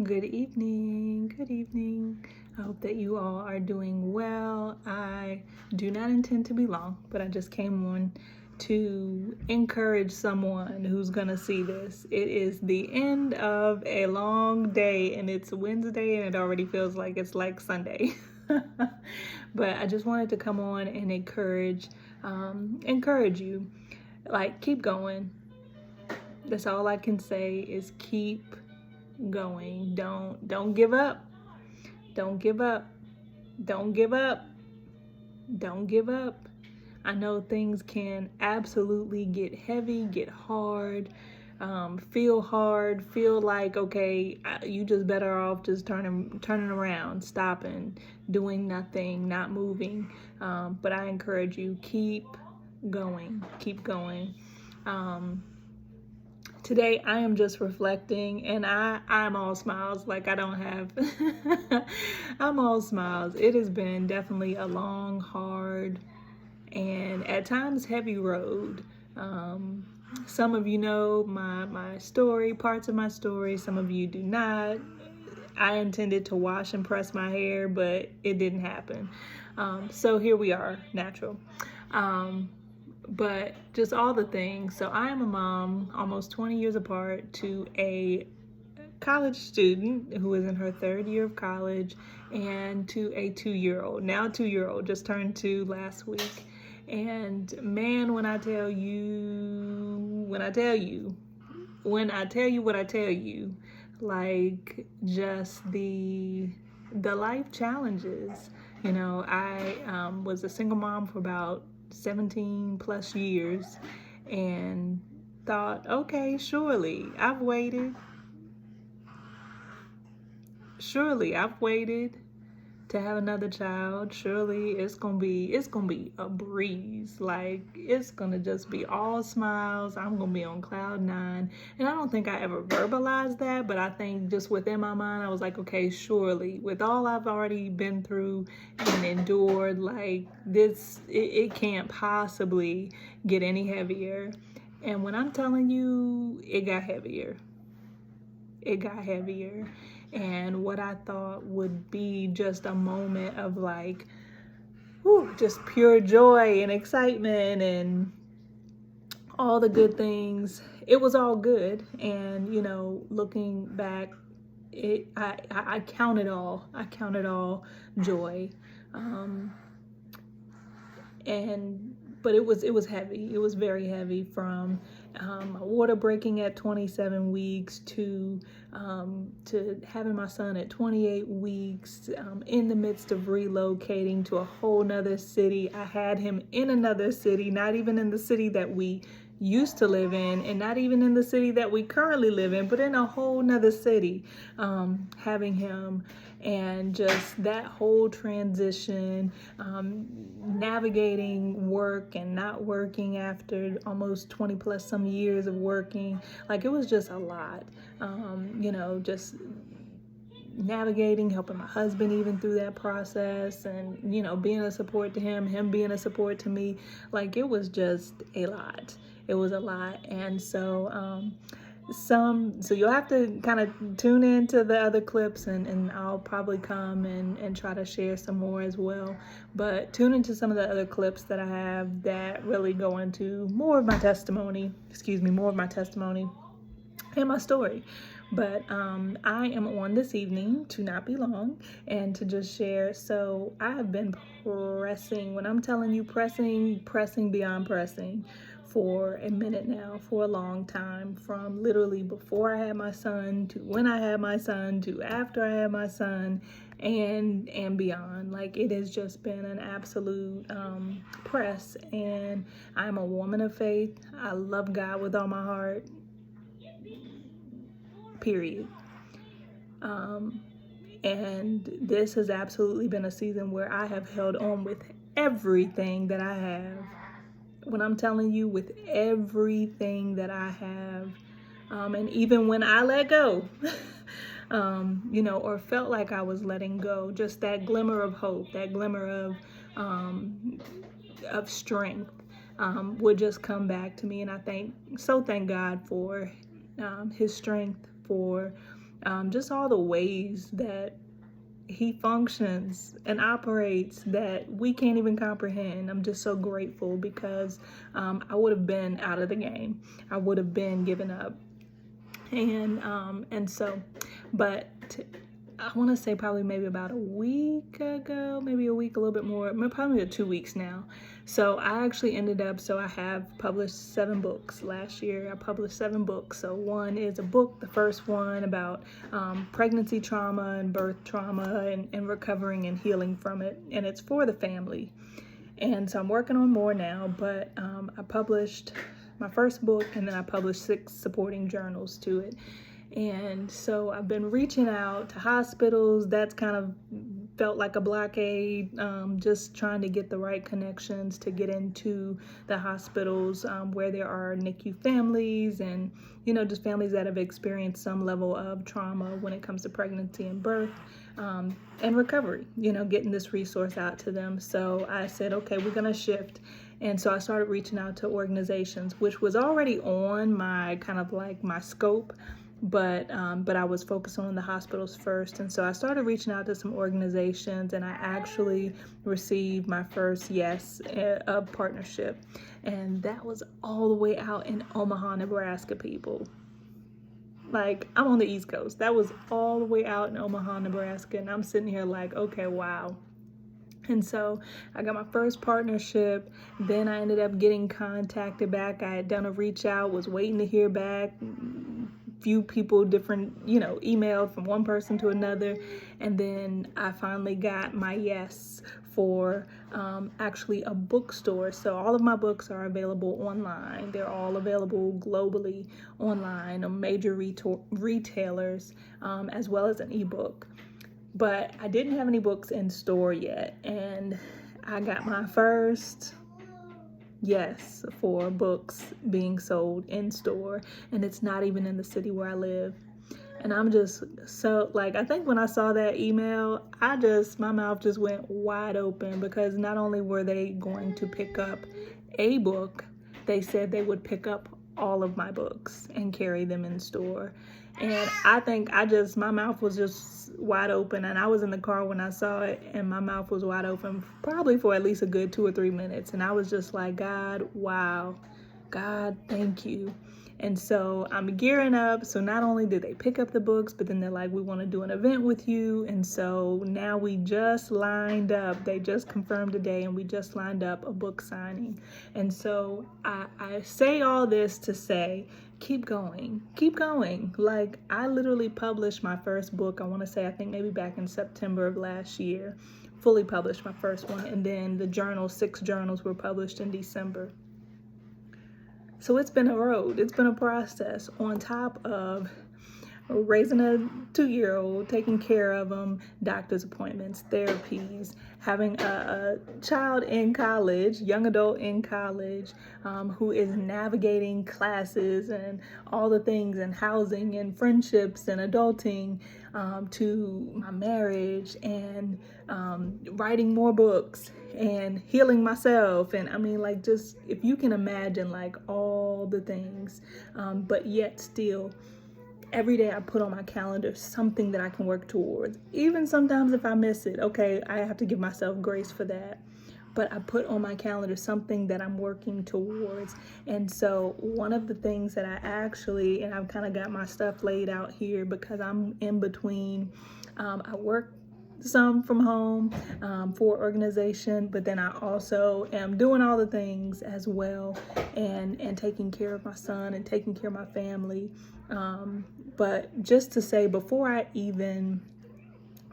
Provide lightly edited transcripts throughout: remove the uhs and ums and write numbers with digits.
Good evening. Good evening. I hope that you all are doing well. I do not intend to be long, but I just came on to encourage someone who's going to see this. It is the end of a long day and it's Wednesday and it already feels like it's like Sunday. But I just wanted to come on and encourage you. Like, keep going. That's all I can say is keep going. Don't give up. Don't give up. Don't give up. Don't give up. I know things can absolutely get heavy, get hard, feel like okay, you just better off just turning around, stopping, doing nothing, not moving. But I encourage you, keep going, keep going. Today I am just reflecting and I'm all smiles. Like I don't have I'm all smiles. It has been definitely a long, hard, and at times heavy road. Um, some of you know my story, parts of my story, some of you do not. I intended to wash and press my hair, but it didn't happen. So here we are, natural. Um, but just all the things. So I am a mom, almost 20 years apart, to a college student who is in her third year of college, and to a 2-year-old, now 2-year-old, just turned 2 last week. And man, when I tell you what I tell you, like just the life challenges. I was a single mom for about 17 plus years and thought, okay, surely I've waited to have another child. Surely it's gonna be a breeze. Like it's gonna just be all smiles. I'm gonna be on cloud nine. And I don't think I ever verbalized that, but I think just within my mind I was like, okay, surely with all I've already been through and endured, like it can't possibly get any heavier. And when I'm telling you, it got heavier. It got heavier. And what I thought would be just a moment of like, whew, just pure joy and excitement and all the good things, it was all good. And, looking back, I count it all. I count it all joy. Um, and but it was heavy. It was very heavy, from water breaking at 27 weeks to having my son at 28 weeks, in the midst of relocating to a whole nother city. I had him in another city, not even in the city that we used to live in, and not even in the city that we currently live in, but in a whole nother city, having him, and just that whole transition, navigating work and not working after almost 20 plus some years of working. Like it was just a lot. Just navigating, helping my husband even through that process, and being a support to him being a support to me. Like it was just a lot. It was a lot. And so you'll have to kind of tune into the other clips, and I'll probably come and try to share some more as well. But tune into some of the other clips that I have that really go into more of my testimony and my story. But I am on this evening to not be long and to just share. So I have been pressing, when I'm telling you pressing beyond pressing, for a minute now, for a long time, from literally before I had my son to when I had my son to after I had my son, and beyond. Like it has just been an absolute press. And I'm a woman of faith. I love God with all my heart, period. And this has absolutely been a season where I have held on with everything that I have. When I'm telling you, with everything that I have, and even when I let go, or felt like I was letting go, just that glimmer of hope, that glimmer of strength, would just come back to me. And I thank God for His strength, for just all the ways that he functions and operates that we can't even comprehend. I'm just so grateful because I would have been out of the game. I would have been given up. And so, but I want to say probably maybe about a week ago, maybe a week, a little bit more, probably 2 weeks now. So I actually ended up, so I have published 7 books. Last year I published 7 books. So one is a book, the first one about pregnancy trauma and birth trauma and recovering and healing from it. And it's for the family. And so I'm working on more now, but I published my first book and then I published 6 supporting journals to it. And so I've been reaching out to hospitals. That's kind of felt like a blockade, just trying to get the right connections to get into the hospitals where there are NICU families and, just families that have experienced some level of trauma when it comes to pregnancy and birth and recovery, getting this resource out to them. So I said, okay, we're going to shift. And so I started reaching out to organizations, which was already on my kind of like my scope. But I was focused on the hospitals first. And so I started reaching out to some organizations and I actually received my first yes of partnership. And that was all the way out in Omaha, Nebraska, people. Like, I'm on the East Coast. That was all the way out in Omaha, Nebraska. And I'm sitting here like, okay, wow. And so I got my first partnership. Then I ended up getting contacted back. I had done a reach out, was waiting to hear back. Few people, different, emailed from one person to another. And then I finally got my yes for actually a bookstore. So all of my books are available online. They're all available globally online on major retailers, as well as an ebook. But I didn't have any books in store yet. And I got my first yes for books being sold in store, and it's not even in the city where I live. And I'm just so, like, I think when I saw that email, my mouth just went wide open, because not only were they going to pick up a book, they said they would pick up all of my books and carry them in store. And I think my mouth was just wide open, and I was in the car when I saw it, and my mouth was wide open probably for at least a good 2 or 3 minutes. And I was just like, God, wow, God, thank you. And so I'm gearing up. So not only did they pick up the books, but then they're like, we want to do an event with you. And so now we just lined up, they just confirmed today, and we just lined up a book signing. And so I say all this to say, keep going, keep going. Like, I literally published my first book, I want to say, I think maybe back in September of last year, fully published my first one. And then the journals, 6 journals were published in December. So it's been a road, it's been a process, on top of raising a 2-year-old, taking care of them, doctor's appointments, therapies, having a child in college, young adult in college, who is navigating classes and all the things, and housing and friendships and adulting, to my marriage and writing more books and healing myself. And I mean, like, just, if you can imagine, like, all the things, but yet still, every day I put on my calendar something that I can work towards. Even sometimes if I miss it, okay, I have to give myself grace for that. But I put on my calendar something that I'm working towards. And so one of the things that I actually, and I've kind of got my stuff laid out here because I'm in between, I work some from home for organization, but then I also am doing all the things as well, and taking care of my son and taking care of my family. But just to say, before I even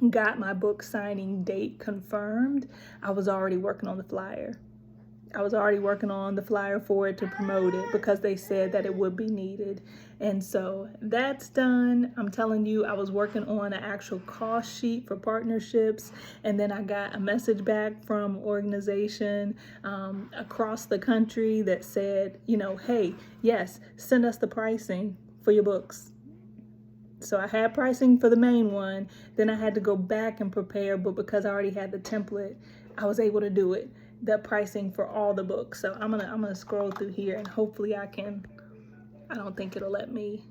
got my book signing date confirmed, I was already working on the flyer. I was already working on the flyer for it to promote it, because they said that it would be needed. And so that's done. I'm telling you, I was working on an actual cost sheet for partnerships. And then I got a message back from organization across the country that said, hey, yes, send us the pricing for your books. So I had pricing for the main one. Then I had to go back and prepare, but because I already had the template, I was able to do it. The pricing for all the books. So I'm gonna scroll through here, and hopefully I don't think it'll let me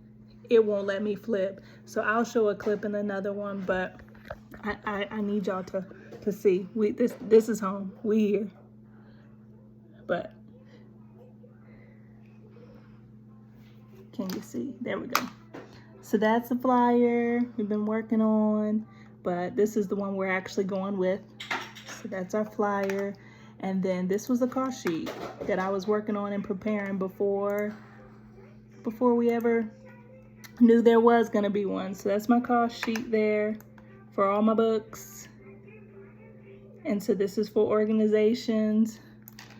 it won't let me flip. So I'll show a clip in another one, but I need y'all to see. This is home. We here. But can you see? There we go. So that's the flyer we've been working on, but this is the one we're actually going with. So that's our flyer. And then this was the cost sheet that I was working on and preparing before we ever knew there was gonna be one. So that's my cost sheet there for all my books. And so this is for organizations.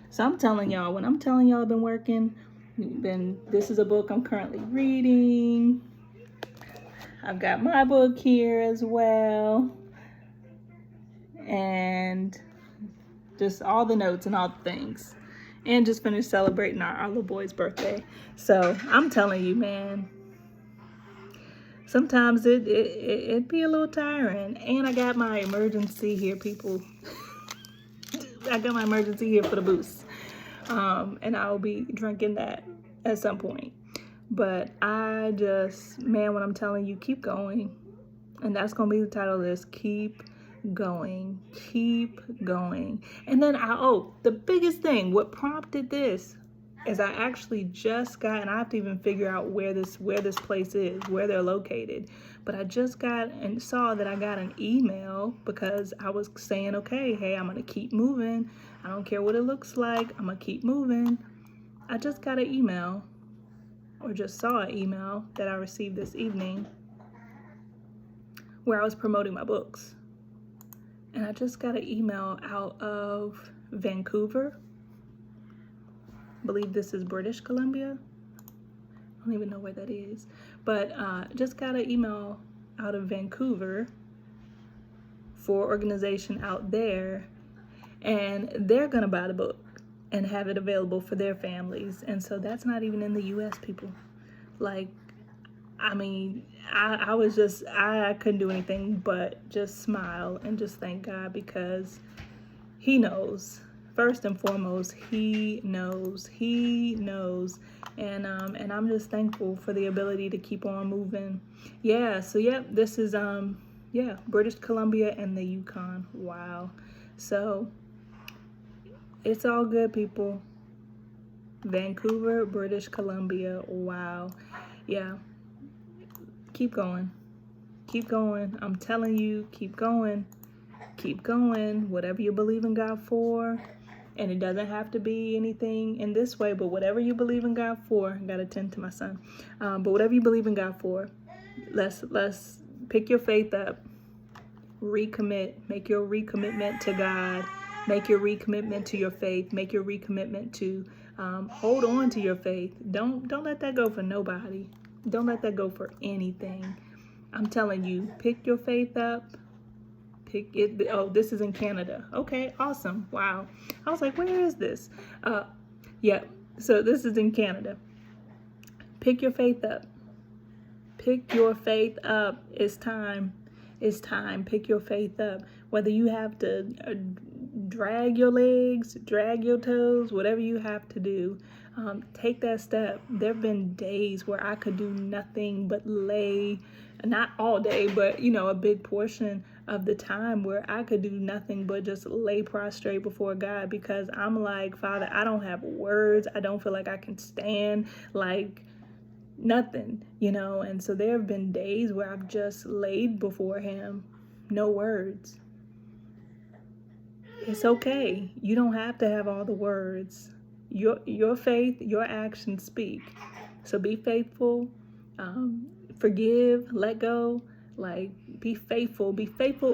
So I'm telling y'all, when I'm telling y'all I've been working, this is a book I'm currently reading. I've got my book here as well. And just all the notes and all the things. And just finished celebrating our little boy's birthday. So I'm telling you, man, sometimes it be a little tiring. And I got my emergency here, people. I got my emergency here for the boost. And I'll be drinking that at some point. But I just, man, when I'm telling you, keep going. And that's going to be the title of this, keep going, keep going. And then the biggest thing, what prompted this is I actually just got, and I have to even figure out where this place is, where they're located. But I just got and saw that I got an email because I was saying, okay, hey, I'm going to keep moving. I don't care what it looks like. I'm going to keep moving. I just got an email, or just saw an email that I received this evening where I was promoting my books. And I just got an email out of Vancouver. I believe this is British Columbia. I don't even know where that is. But just got an email out of Vancouver for an organization out there. And they're going to buy the book and have it available for their families. And so that's not even in the U.S., people. Like, I mean, I couldn't do anything but just smile and just thank God, because he knows. First and foremost, he knows. And I'm just thankful for the ability to keep on moving. Yeah, so this is British Columbia and the Yukon. Wow. So it's all good, people. Vancouver, British Columbia. Wow. Yeah. Keep going. Keep going. I'm telling you, keep going. Keep going. Whatever you believe in God for. And it doesn't have to be anything in this way, but whatever you believe in God for, I gotta tend to my son. But whatever you believe in God for, let's pick your faith up. Recommit. Make your recommitment to God. Make your recommitment to your faith. Make your recommitment to hold on to your faith. Don't let that go for nobody. Don't let that go for anything. I'm telling you, pick your faith up. Pick it. Oh, this is in Canada. Okay, awesome. Wow. I was like, where is this? Yeah, so this is in Canada. Pick your faith up. Pick your faith up. It's time. It's time. Pick your faith up. Whether you have to drag your legs, drag your toes, whatever you have to do, take that step. There have been days where I could do nothing but lay, not all day, but a big portion of the time where I could do nothing but just lay prostrate before God, because I'm like, Father, I don't have words. I don't feel like I can stand, like nothing, and so there have been days where I've just laid before him, no words. It's okay. You don't have to have all the words. Your faith, your actions speak. So be faithful, forgive, let go. Like, be faithful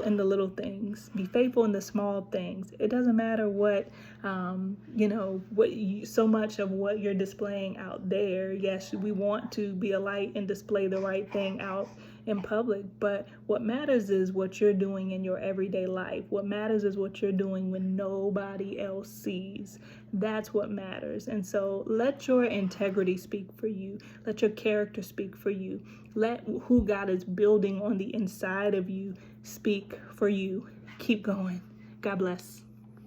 in the little things. Be faithful in the small things. It doesn't matter what, so much of what you're displaying out there. Yes, we want to be a light and display the right thing out in public, but what matters is what you're doing in your everyday life. What matters is what you're doing when nobody else sees. That's what matters. And so let your integrity speak for you. Let your character speak for you. Let who God is building on the inside of you speak for you. Keep going. God bless.